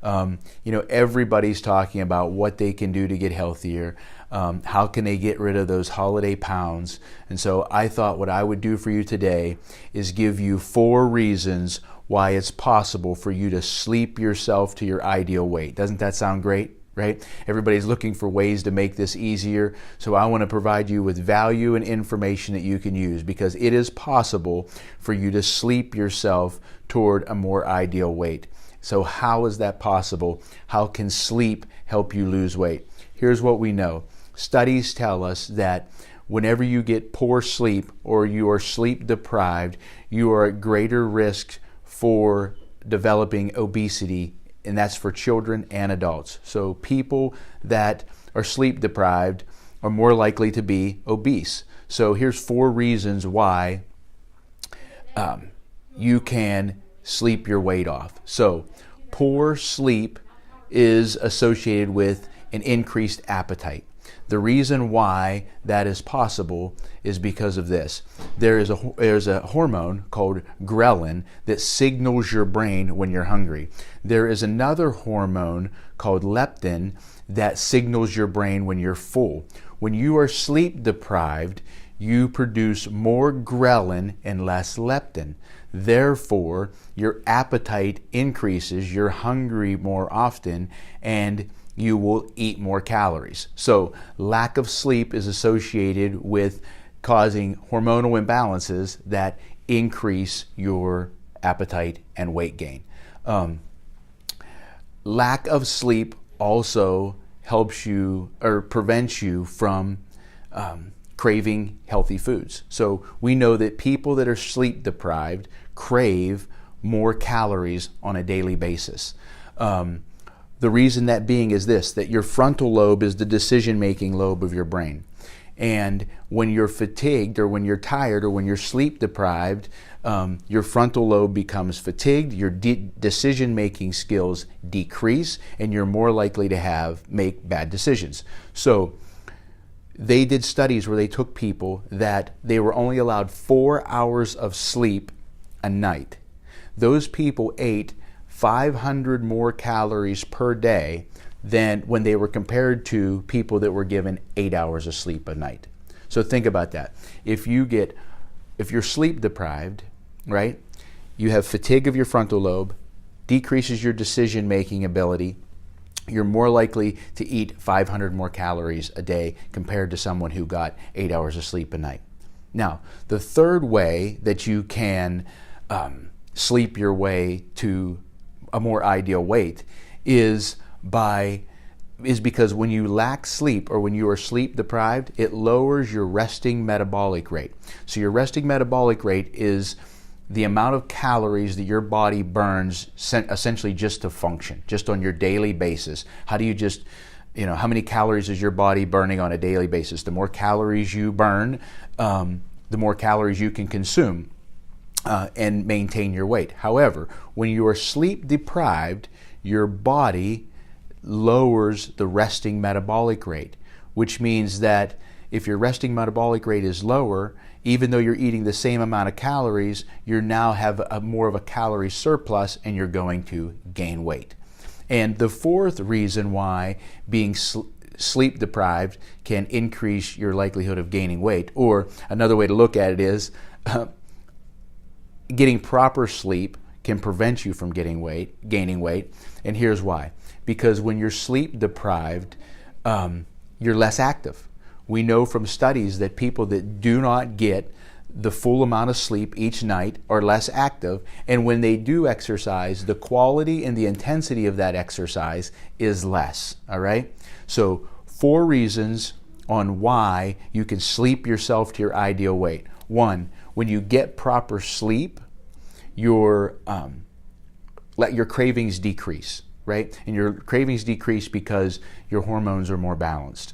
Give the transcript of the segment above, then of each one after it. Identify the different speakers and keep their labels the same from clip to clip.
Speaker 1: healthier. Everybody's talking about what they can do to get healthier. How can they get rid of those holiday pounds? And so I thought what I would do for you today is give you 4 reasons why it's possible for you to sleep yourself to your ideal weight. Doesn't that sound great? Right? Everybody's looking for ways to make this easier. So I want to provide you with value and information that you can use, because it is possible for you to sleep yourself toward a more ideal weight. So how is that possible? How can sleep help you lose weight? Here's what we know. Studies tell us that whenever you get poor sleep or you are sleep deprived, you are at greater risk for developing obesity, and that's for children and adults. So people that are sleep deprived are more likely to be obese. So here's 4 reasons why you can sleep your weight off. So poor sleep is associated with an increased appetite. The reason why that is possible is because of this. There's a hormone called ghrelin that signals your brain when you're hungry. There is another hormone called leptin that signals your brain when you're full. When you are sleep deprived, you produce more ghrelin and less leptin. Therefore, your appetite increases, you're hungry more often, and you will eat more calories. So lack of sleep is associated with causing hormonal imbalances that increase your appetite and weight gain. Lack of sleep also helps you or prevents you from craving healthy foods. So we know that people that are sleep deprived crave more calories on a daily basis. The reason that being is this, that your frontal lobe is the decision-making lobe of your brain. And when you're fatigued or when you're tired or when you're sleep deprived, your frontal lobe becomes fatigued, your decision-making skills decrease, and you're more likely to make bad decisions. So they did studies where they took people that they were only allowed 4 hours of sleep a night. Those people ate 500 more calories per day than when they were compared to people that were given 8 hours of sleep a night. So think about that. If you're sleep deprived, right, you have fatigue of your frontal lobe, decreases your decision-making ability, you're more likely to eat 500 more calories a day compared to someone who got 8 hours of sleep a night. Now, the third way that you can sleep your way to a more ideal weight is because when you lack sleep or when you are sleep deprived, it lowers your resting metabolic rate. So your resting metabolic rate is the amount of calories that your body burns essentially just to function, just on your daily basis. How many calories is your body burning on a daily basis? The more calories you burn, the more calories you can consume and maintain your weight. However, when you are sleep deprived, your body lowers the resting metabolic rate, which means that if your resting metabolic rate is lower, even though you're eating the same amount of calories, you now have more of a calorie surplus and you're going to gain weight. And the fourth reason why being sleep deprived can increase your likelihood of gaining weight, or another way to look at it is getting proper sleep can prevent you from gaining weight. And here's why. Because when you're sleep deprived, you're less active. We know from studies that people that do not get the full amount of sleep each night are less active, and when they do exercise, the quality and the intensity of that exercise is less, all right? So 4 reasons on why you can sleep yourself to your ideal weight. 1, when you get proper sleep, your cravings decrease, right? And your cravings decrease because your hormones are more balanced.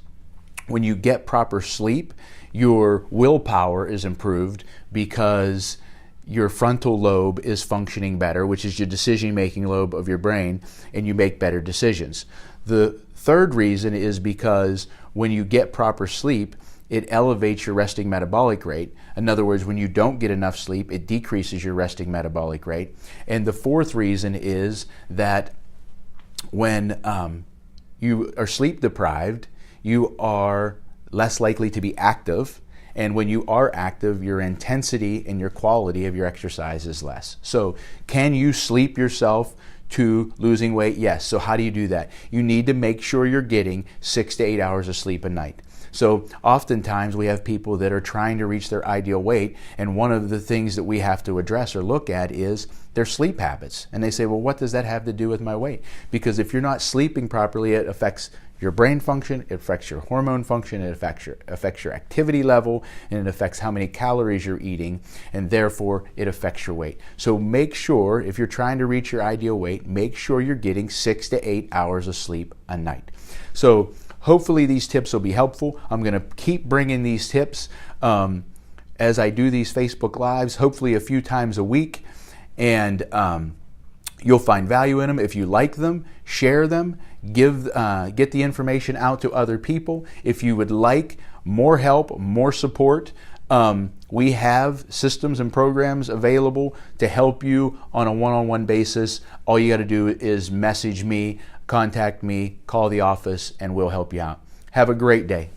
Speaker 1: When you get proper sleep, your willpower is improved because your frontal lobe is functioning better, which is your decision-making lobe of your brain, and you make better decisions. The third reason is because when you get proper sleep, it elevates your resting metabolic rate. In other words, when you don't get enough sleep, it decreases your resting metabolic rate. And the fourth reason is that when you are sleep deprived, you are less likely to be active. And when you are active, your intensity and your quality of your exercise is less. So can you sleep yourself to losing weight? Yes. So how do you do that? You need to make sure you're getting 6 to 8 hours of sleep a night. So oftentimes we have people that are trying to reach their ideal weight, and one of the things that we have to address or look at is their sleep habits. And they say, well, what does that have to do with my weight? Because if you're not sleeping properly, it affects your brain function, it affects your hormone function, it affects your activity level, and it affects how many calories you're eating, and therefore it affects your weight. So make sure, if you're trying to reach your ideal weight, make sure you're getting 6 to 8 hours of sleep a night. So hopefully these tips will be helpful. I'm going to keep bringing these tips as I do these Facebook Lives, hopefully a few times a week, and you'll find value in them. If you like them, share them, get the information out to other people. If you would like more help, more support, we have systems and programs available to help you on a one-on-one basis. All you got to do is message me, contact me, call the office, and we'll help you out. Have a great day.